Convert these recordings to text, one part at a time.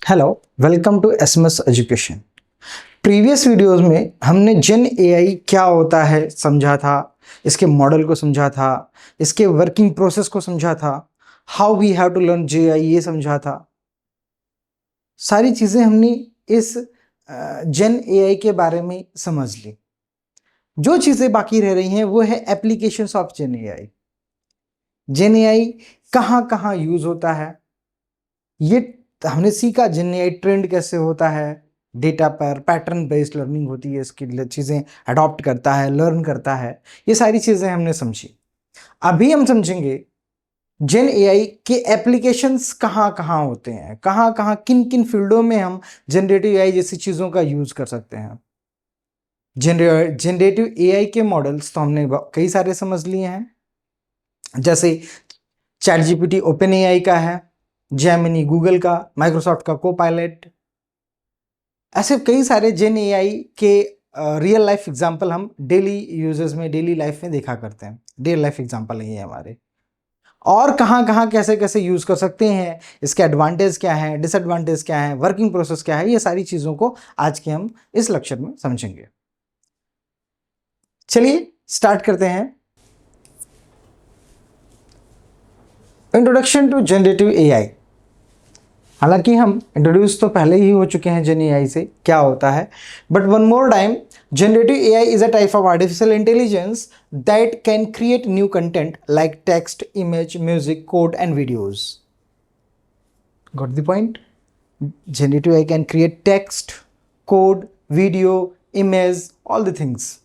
Hello, welcome to SMS education. Previous videos में हमने जेन AI क्या होता है समझा था, इसके मॉडल को समझा था, इसके वर्किंग प्रोसेस को समझा था, how we have to learn GI ये समझा था। सारी चीज़ें हमने इस जेन एआई के बारे में समझ ली। जो चीज़ें बाकी रह रही हैं वो है applications of gen AI. Gen AI कहाँ कहाँ यूज़ होता है, ये हमने सीखा। जेन एआई ट्रेंड कैसे होता है, डेटा पर पैटर्न बेस्ड लर्निंग होती है, इसकी चीज़ें अडॉप्ट करता है, लर्न करता है, ये सारी चीज़ें हमने समझी। अभी हम समझेंगे जेन एआई के एप्लीकेशंस कहाँ कहाँ होते हैं, कहाँ कहाँ किन किन फील्डों में हम जनरेटिव एआई जैसी चीज़ों का यूज़ कर सकते हैं। जनरेटिव एआई के मॉडल्स तो हमने कई सारे समझ लिए हैं, जैसे चैट जीपीटी ओपन एआई का है, जेमिनी गूगल का, माइक्रोसॉफ्ट का कोपायलट। ऐसे कई सारे जेन एआई के रियल लाइफ एग्जांपल हम डेली यूजेस में, डेली लाइफ में देखा करते हैं। रियल लाइफ एग्जांपल है ये हमारे। और कहाँ कहाँ कैसे कैसे यूज कर सकते हैं, इसके एडवांटेज क्या है, डिसएडवांटेज क्या है, वर्किंग प्रोसेस क्या है, ये सारी चीज़ों को आज के हम इस लेक्चर में समझेंगे। चलिए स्टार्ट करते हैं। Introduction to generative AI. हालांकि हम इंट्रोड्यूस तो पहले ही हो चुके हैं जेन एआई से क्या होता है, but one more time, generative AI is a type of artificial intelligence that can create new content like text, image, music, code and videos. Got the point? Generative AI can create text, code, video, image, all the things.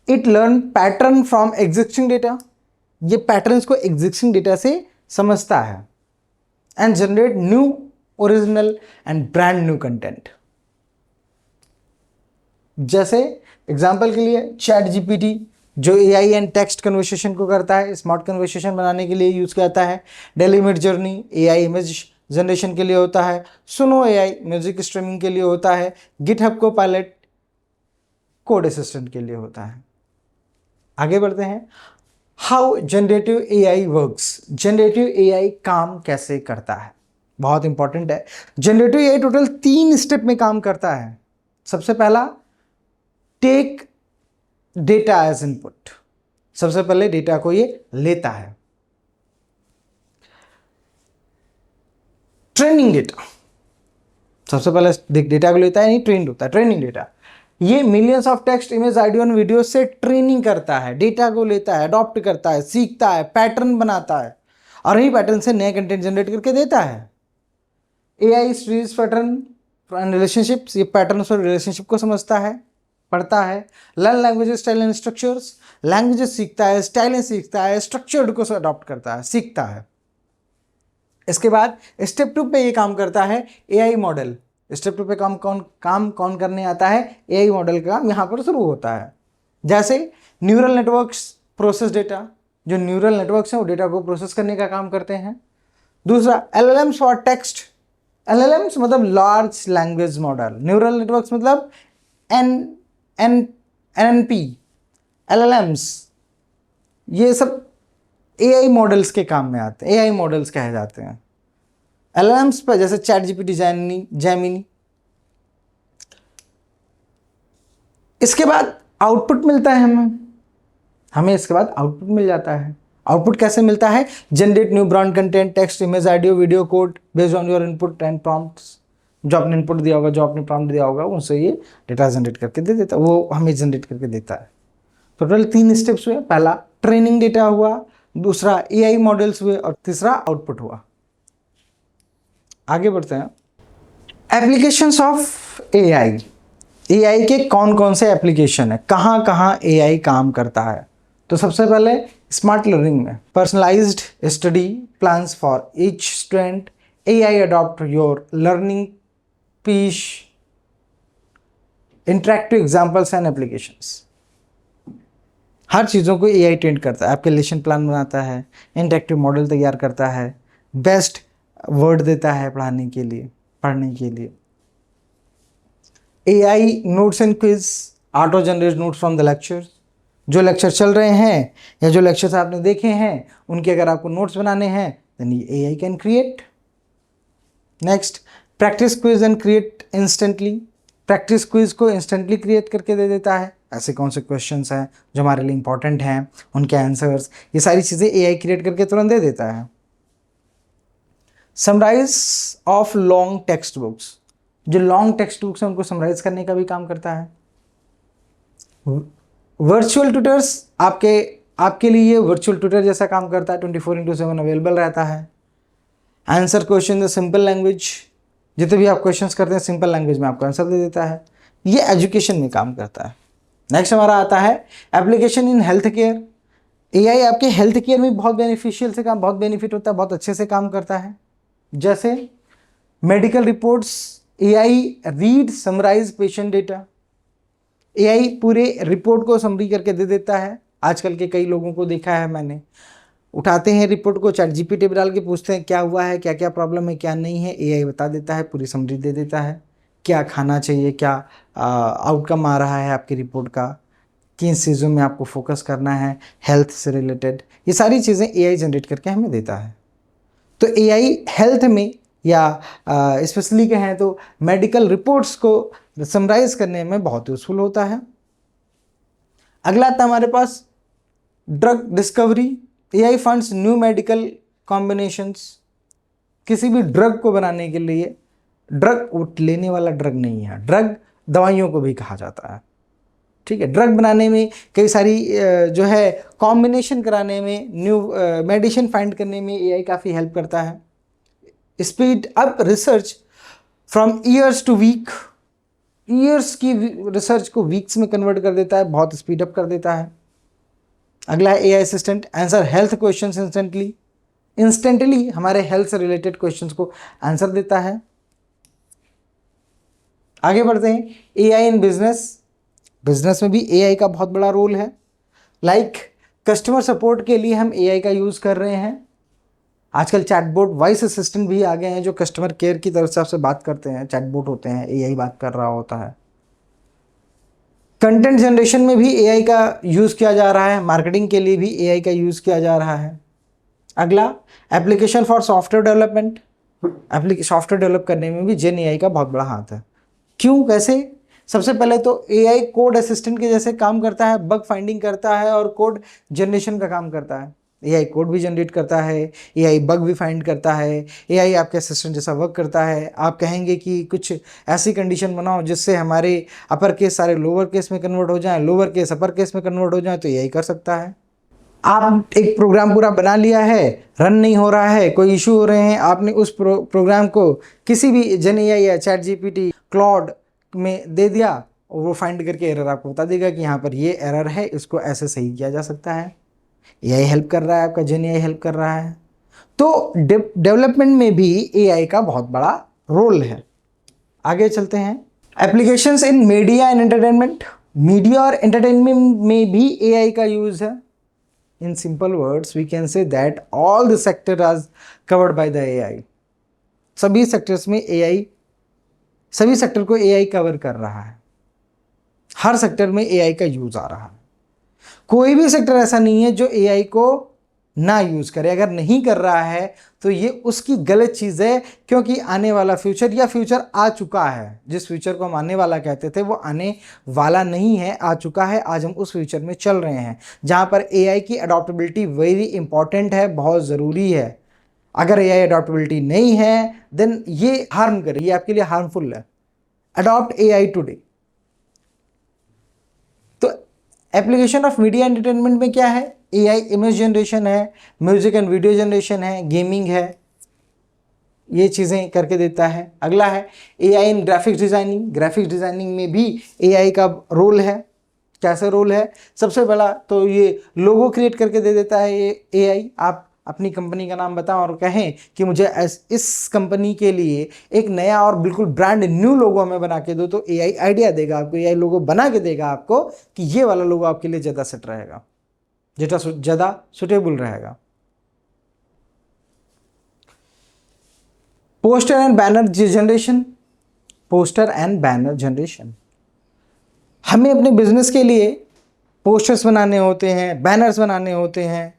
It learn pattern from existing data. ये patterns को existing data से समझता है and generate new, original and brand new content। जैसे example के लिए chat GPT जो AI and text conversation को करता है, स्मार्ट कन्वर्सेशन बनाने के लिए यूज करता है। Daily mid journey AI image generation के लिए होता है। सुनो एआई म्यूजिक स्ट्रीमिंग के लिए होता है। गिटहब को पायलट कोड असिस्टेंट के लिए होता है। आगे बढ़ते हैं। How generative AI works. Generative AI काम कैसे करता है, बहुत इंपॉर्टेंट है। जनरेटिव एआई टोटल 3 स्टेप में काम करता है। सबसे पहला, टेक डेटा एज इनपुट। सबसे पहले डेटा को ये लेता है। ट्रेनिंग डेटा, सबसे पहले डेटा को लेता है, नहीं ट्रेंड होता है, ट्रेनिंग डेटा। ये millions of text, image, audio and video से ट्रेनिंग करता है, डेटा को लेता है, अडॉप्ट करता है, सीखता है, पैटर्न बनाता है और यही पैटर्न से नए कंटेंट जनरेट करके देता है। AI studies pattern and relationships, ये पैटर्न और रिलेशनशिप को समझता है, पढ़ता है। Learn languages, style and structures, languages सीखता है, स्टाइल सीखता है, स्ट्रक्चर्ड को अडॉप्ट करता है, सीखता है। इसके बाद स्टेप 2 पे ये काम करता है एआई मॉडल। स्टेप 2 पे काम कौन करने आता है? एआई मॉडल का काम यहाँ पर शुरू होता है। जैसे न्यूरल नेटवर्क्स प्रोसेस डेटा, जो न्यूरल नेटवर्क्स हैं वो डेटा को प्रोसेस करने का काम करते हैं। दूसरा, एलएलएम्स फॉर टेक्स्ट। एलएलएम्स मतलब large language model, neural networks मतलब एनएनपी, एलएलएम्स, ये सब एआई मॉडल्स के काम में आते हैं, एआई मॉडल्स कहे जाते हैं। एलएलएम्स पर जैसे चैट जीपीटी, जेमिनी। इसके बाद आउटपुट मिलता है हमें इसके बाद आउटपुट मिल जाता है। आउटपुट कैसे मिलता है? Generate new brand content, text, image, audio, video, code based on your input and prompts. जो आपने इनपुट दिया होगा, जो आपने प्रॉम्प्ट दिया होगा, उनसे ये डेटा जनरेट करके दे देता है, वो हमें जनरेट करके देता है। टोटल 3 स्टेप्स हुए। पहला ट्रेनिंग डेटा हुआ, दूसरा एआई मॉडल्स हुए और तीसरा आउटपुट हुआ। आगे बढ़ते हैं। Applications of AI. एआई के कौन कौन से एप्लीकेशन है, कहाँ कहाँ एआई काम करता है? तो सबसे पहले स्मार्ट लर्निंग में, personalised study plans for each student, AI adopt your learning pace, interactive examples and applications. हर चीज़ों को एआई ट्रेन करता है। आपके लेसन प्लान बनाता है, इंटरेक्टिव मॉडल तैयार करता है, बेस्ट वर्ड देता है पढ़ने के लिए। AI notes and quiz, auto generate notes from the lectures. जो लेक्चर चल रहे हैं या जो लेक्चर्स आपने देखे हैं उनके अगर आपको नोट्स बनाने हैं then AI can create. Next, practice quiz and create instantly. Practice quiz को इंस्टेंटली क्रिएट करके दे देता है। ऐसे कौन से क्वेश्चंस हैं जो हमारे लिए इंपॉर्टेंट हैं, उनके आंसर्स, ये सारी चीज़ें एआई क्रिएट करके तुरंत दे देता है। Summarise of long text books, जो लॉन्ग टेक्स्ट बुक्स हैं उनको समराइज करने का भी काम करता है। वर्चुअल ट्यूटर्स, आपके लिए वर्चुअल ट्यूटर जैसा काम करता है, 24/7 अवेलेबल रहता है। Answer question the simple language, जितने भी आप क्वेश्चंस करते हैं सिंपल लैंग्वेज में आपको आंसर दे देता है। ये एजुकेशन में काम करता है। नेक्स्ट हमारा आता है application in health care. AI आपके हेल्थ केयर में बहुत बेनिफिशियल से काम, बहुत बेनिफिट होता है, बहुत अच्छे से काम करता है। जैसे medical reports, AI read summarise patient data. AI पूरे रिपोर्ट को समरी करके दे देता है। आजकल के कई लोगों को देखा है मैंने, उठाते हैं रिपोर्ट को, चैट जीपीटी पे डाल के पूछते हैं क्या हुआ है, क्या क्या प्रॉब्लम है, क्या नहीं है, एआई बता देता है, पूरी समरी दे देता है। क्या खाना चाहिए, क्या आउटकम आ रहा है आपकी रिपोर्ट का, किन चीज़ों में आपको फोकस करना है हेल्थ से रिलेटेड, ये सारी चीज़ें एआई जनरेट करके हमें देता है। तो एआई हेल्थ में या स्पेशली कहें तो मेडिकल रिपोर्ट्स को समराइज करने में बहुत यूजफुल होता है। अगला आता है हमारे पास drug discovery. AI funds new medical combinations. किसी भी ड्रग को बनाने के लिए, ड्रग वो लेने वाला ड्रग नहीं है, ड्रग दवाइयों को भी कहा जाता है, ठीक है। ड्रग बनाने में कई सारी जो है कॉम्बिनेशन कराने में, न्यू मेडिसिन फाइंड करने में एआई काफ़ी हेल्प करता है। Speed up research from years to week, years की रिसर्च को वीक्स में कन्वर्ट कर देता है, बहुत स्पीड अप कर देता है। अगला है AI assistant answer health questions instantly. Instantly हमारे हेल्थ से रिलेटेड क्वेश्चंस को आंसर देता है। आगे बढ़ते हैं, एआई इन बिजनेस। बिजनेस में भी एआई का बहुत बड़ा रोल है। लाइक कस्टमर सपोर्ट के लिए हम एआई का यूज़ कर रहे हैं। आजकल चैटबॉट वॉइस असिस्टेंट भी आ गए हैं जो कस्टमर केयर की तरफ से आपसे बात करते हैं, चैटबॉट होते हैं, एआई बात कर रहा होता है। कंटेंट जनरेशन में भी एआई का यूज़ किया जा रहा है, मार्केटिंग के लिए भी एआई का यूज़ किया जा रहा है। अगला application for software development. Software develop करने में भी जेन एआई का बहुत बड़ा हाथ है। क्यों, कैसे? सबसे पहले तो एआई कोड असिस्टेंट के जैसे काम करता है, बग फाइंडिंग करता है और कोड जनरेशन का काम करता है। एआई कोड भी जनरेट करता है, एआई बग भी फाइंड करता है, एआई आपके असिस्टेंट जैसा वर्क करता है। आप कहेंगे कि कुछ ऐसी कंडीशन बनाओ जिससे हमारे अपर केस सारे लोअर केस में कन्वर्ट हो जाएं, लोअर केस अपर केस में कन्वर्ट हो जाएं, तो एआई कर सकता है। आप एक प्रोग्राम पूरा बना लिया है, रन नहीं हो रहा है, कोई इशू हो रहे हैं, आपने उस प्रोग्राम को किसी भी जेन एआई या चैट जीपीटी, क्लॉड में दे दिया और वो फाइंड करके एरर आपको बता देगा कि यहाँ पर ये एरर है, इसको ऐसे सही किया जा सकता है। एआई हेल्प कर रहा है, आपका जेन एआई हेल्प कर रहा है। तो डेवलपमेंट में भी एआई का बहुत बड़ा रोल है। आगे चलते हैं, applications in media and entertainment. Media और एंटरटेनमेंट में भी एआई का यूज है। In simple words, we can say that all the sector are covered by the AI. सभी सेक्टर्स में AI, सभी सेक्टर को AI कवर कर रहा है। हर सेक्टर में AI का यूज आ रहा है। कोई भी सेक्टर ऐसा नहीं है जो AI को ना यूज करे। अगर नहीं कर रहा है तो ये उसकी गलत चीज़ है, क्योंकि आने वाला फ्यूचर या फ्यूचर आ चुका है। जिस फ्यूचर को हम आने वाला कहते थे वो आने वाला नहीं है, आ चुका है। आज हम उस फ्यूचर में चल रहे हैं जहाँ पर एआई की अडॉप्टेबिलिटी वेरी इंपॉर्टेंट है, बहुत ज़रूरी है। अगर एआई अडॉप्टेबिलिटी नहीं है देन ये हार्म करे, ये आपके लिए हार्मफुल है। Adopt AI today. तो एप्लीकेशन ऑफ मीडिया एंटरटेनमेंट में क्या है? एआई इमेज जनरेशन है, म्यूजिक एंड वीडियो जनरेशन है, गेमिंग है, ये चीज़ें करके देता है। अगला है एआई इन ग्राफिक्स डिज़ाइनिंग। ग्राफिक्स डिज़ाइनिंग में भी एआई का रोल है। कैसे रोल है? सबसे पहला तो ये लोगो क्रिएट करके दे देता है ये एआई। आप अपनी कंपनी का नाम बताओ और कहें कि मुझे इस कंपनी के लिए एक नया और बिल्कुल ब्रांड न्यू लोगो हमें बना के दो, तो एआई आइडिया देगा आपको, एआई लोगो बना के देगा आपको कि ये वाला लोगो आपके लिए ज़्यादा सेट रहेगा, ज़्यादा सुटेबल रहेगा। Poster and banner generation. Poster and banner generation, हमें अपने बिजनेस के लिए पोस्टर्स बनाने होते हैं, बैनर्स बनाने होते हैं,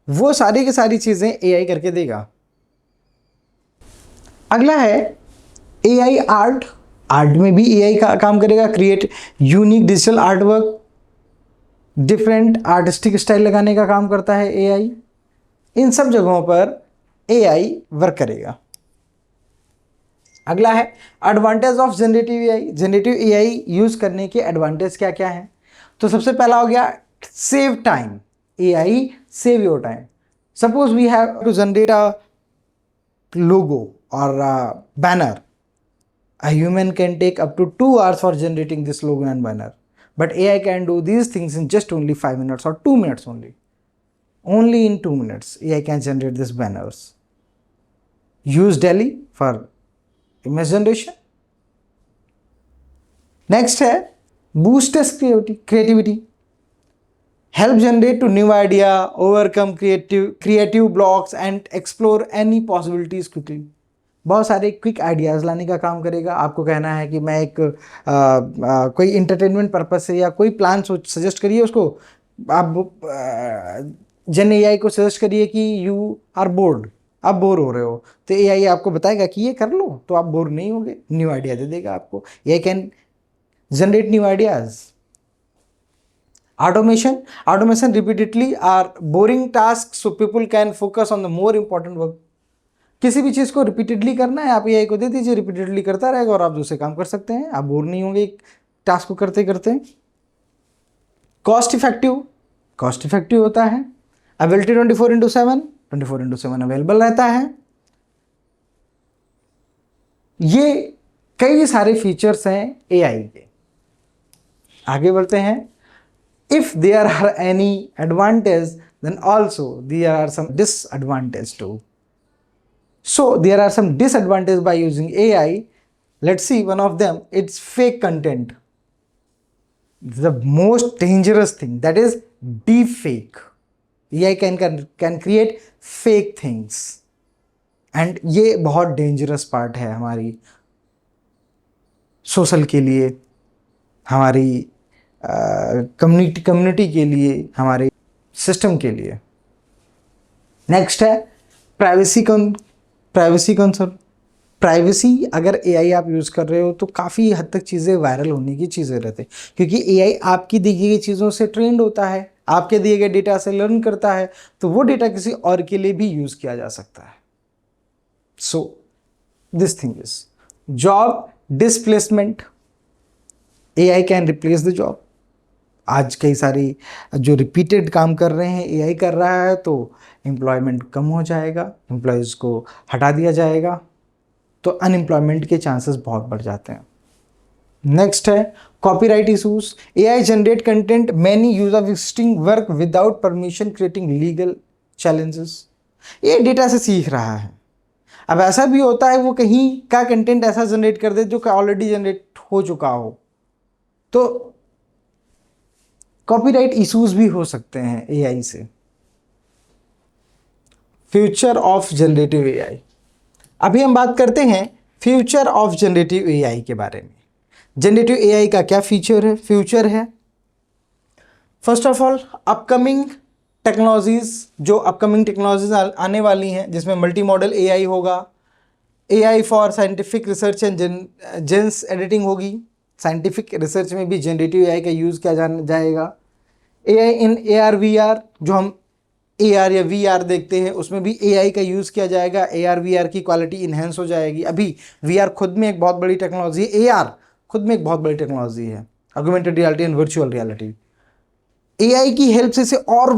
वो सारी की सारी चीज़ें एआई करके देगा। अगला है AI आर्ट। आर्ट में भी AI का काम करेगा, create unique digital art work, different artistic style लगाने का काम करता है AI। इन सब जगहों पर AI वर्क करेगा। अगला है advantage of generative AI। Generative AI use करने के एडवांटेज क्या क्या है? तो सबसे पहला हो गया save time. AI save your time. Suppose we have to generate a logo or a banner. A human can take up to 2 hours for generating this logo and banner, but AI can do these things in just only 5 minutes or 2 minutes only. Only in 2 minutes AI can generate these banners. Use DALL-E for image generation. Next है boosts creativity. Help generate to new idea, overcome creative blocks and explore any possibilities quickly. बहुत सारे quick ideas लाने का काम करेगा। आपको कहना है कि मैं एक कोई इंटरटेनमेंट पर्पस से या कोई प्लान सजेस्ट करिए उसको। आप जन AI को सजेस्ट करिए कि यू आर बोर्ड, आप बोर हो रहे हो, तो AI आपको बताएगा कि ये कर लो तो आप बोर नहीं होगे, न्यू आइडिया दे देगा आपको। AI can generate new ideas. Automation repeatedly are boring tasks so people can focus on the more important work. किसी भी चीज़ को रिपीटेडली करना है, आप AI को दे दीजिए, रिपीटेडली करता रहेगा और आप दूसरे काम कर सकते हैं, आप बोर नहीं होंगे एक टास्क को करते करते। कॉस्ट इफेक्टिव होता है। अवेलेबिलिटी 24/7 अवेलेबल रहता है। ये कई सारे फीचर्स हैं AI के। आगे बढ़ते हैं। If there are any advantage, then also there are some disadvantage too. So there are some disadvantages by using AI. Let's see one of them. It's fake content. The most dangerous thing, that is deep fake. AI can create fake things. And ये बहुत dangerous part है हमारी social के लिए, हमारी community के लिए, हमारे सिस्टम के लिए। नेक्स्ट है प्राइवेसी कंसर्न। प्राइवेसी, अगर AI आप यूज़ कर रहे हो तो काफ़ी हद तक चीज़ें वायरल होने की चीज़ें रहते हैं, क्योंकि AI आपकी दी गई चीज़ों से ट्रेंड होता है, आपके दिए गए डेटा से लर्न करता है, तो वो डेटा किसी और के लिए भी यूज़ किया जा सकता है। So this thing is job displacement. AI can replace the job. आज कई सारी जो रिपीटेड काम कर रहे हैं AI कर रहा है, तो एम्प्लॉयमेंट कम हो जाएगा, एम्प्लॉयज़ को हटा दिया जाएगा, तो अनएम्प्लॉयमेंट के चांसेस बहुत बढ़ जाते हैं। नेक्स्ट है copyright issues. AI generate content many use of existing work without permission, creating legal challenges. ये डेटा से सीख रहा है। अब ऐसा भी होता है वो कहीं का कंटेंट ऐसा जनरेट कर दे जो ऑलरेडी जनरेट हो चुका हो, तो कॉपीराइट इश्यूज भी हो सकते हैं AI से। Future of generative AI। अभी हम बात करते हैं फ्यूचर ऑफ जनरेटिव AI के बारे में। जनरेटिव AI का क्या फ्यूचर है? First of all upcoming technologies आने वाली हैं, जिसमें मल्टी मॉडल AI होगा, AI for scientific research and genes editing होगी। साइंटिफिक रिसर्च में भी जनरेटिव AI का यूज़ किया जाएगा। AI इन AR VR, जो हम AR या VR देखते हैं, उसमें भी AI का यूज़ किया जाएगा। AR VR की क्वालिटी इन्हेंस हो जाएगी। अभी VR खुद में एक बहुत बड़ी टेक्नोलॉजी है, AR खुद में एक बहुत बड़ी टेक्नोलॉजी है, augmented reality and virtual reality. AI की हेल्प से इसे और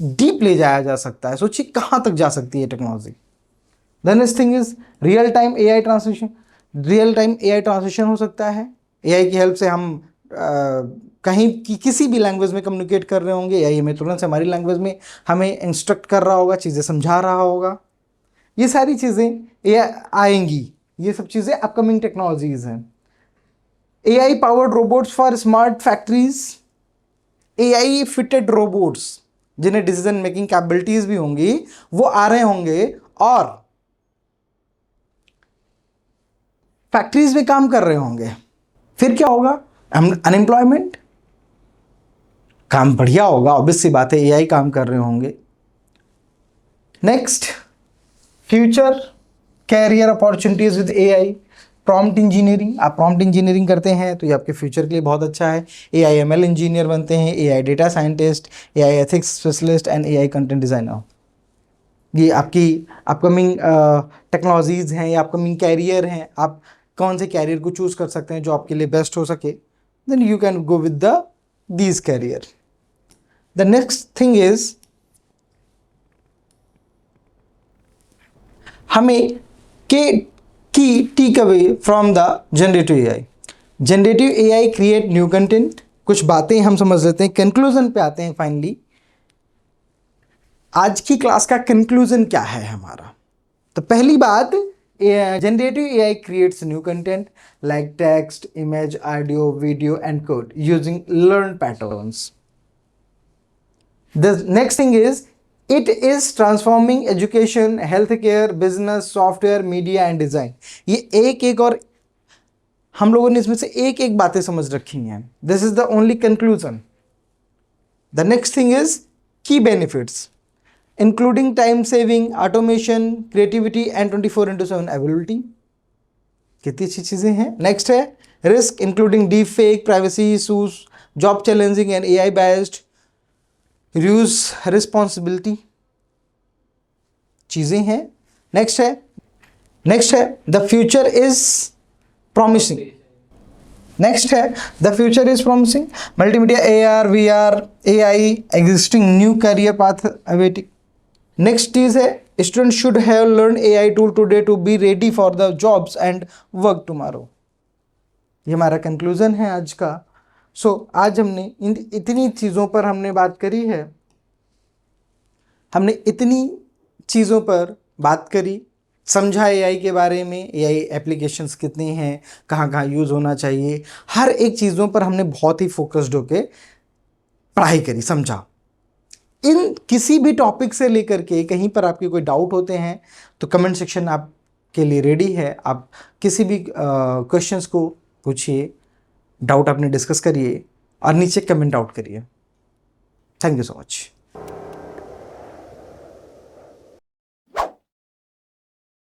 डीप ले जाया जा सकता है। सोचिए कहाँ तक जा सकती है technology. The next thing is real time AI translation हो सकता है। AI की हेल्प से हम कहीं की किसी भी लैंग्वेज में कम्युनिकेट कर रहे होंगे, AI हमें तुरंत से हमारी लैंग्वेज में हमें इंस्ट्रक्ट कर रहा होगा, चीज़ें समझा रहा होगा। ये सारी चीज़ें AI आएंगी। ये सब चीज़ें अपकमिंग टेक्नोलॉजीज हैं। AI powered robots for smart factories. AI fitted robots जिन्हें डिसीजन मेकिंग कैपेबिलिटीज भी होंगी, वो आ रहे होंगे और फैक्ट्रीज में काम कर रहे होंगे। फिर क्या होगा? अनएम्प्लॉयमेंट, काम बढ़िया होगा, ऑब्वियस सी बात है, AI काम कर रहे होंगे। Next future career opportunities with AI, prompt engineering, आप प्रॉम्प्ट इंजीनियरिंग करते हैं तो ये आपके फ्यूचर के लिए बहुत अच्छा है। एआई एमएल इंजीनियर बनते हैं, AI data scientist, AI ethics specialist and AI content designer. ये आपकी अपकमिंग टेक्नोलॉजीज हैं या अपकमिंग कैरियर हैं। आप कौन से कैरियर को चूज कर सकते हैं जो आपके लिए बेस्ट हो सके, then you can go with the these career. The next thing is, हमें के key take away from the generative AI. Generative AI create new content. कुछ बातें हम समझ लेते हैं, कंक्लूजन पे आते हैं फाइनली। आज की क्लास का कंक्लूजन क्या है हमारा? तो पहली बात, generative AI creates new content like text, image, audio, video and code using learn patterns. The next thing is, it is transforming education, health care, business, software, media and design. ये एक एक और हम लोगों ने इसमें से एक एक बातें समझ रखी हैं। This is the only conclusion. The next thing is key benefits, including time saving, automation, creativity and 24/7 availability. कितनी अच्छी चीजें हैं। नेक्स्ट है risk, including deep fake, privacy issues, job challenging and AI based, use responsibility चीजें हैं। Next है the future is promising. Next है the future is promising, multimedia, AR, VR, AI, existing new career path awaiting. Next चीज है, student should have learn AI tool today to be ready for the jobs and work tomorrow. ये हमारा conclusion है आज का। आज हमने इतनी चीज़ों पर हमने बात करी है, हमने इतनी चीज़ों पर बात करी, समझा एआई के बारे में, एआई एप्लीकेशंस कितनी हैं, कहाँ कहाँ यूज़ होना चाहिए, हर एक चीज़ों पर हमने बहुत ही फोकस्ड होके पढ़ाई करी, समझा। इन किसी भी टॉपिक से लेकर के कहीं पर आपके कोई डाउट होते हैं तो कमेंट सेक्शन आपके लिए रेडी है। आप किसी भी क्वेश्चंस को पूछिए, डाउट आपने डिस्कस करिए और नीचे कमेंट आउट करिए। Thank you so much.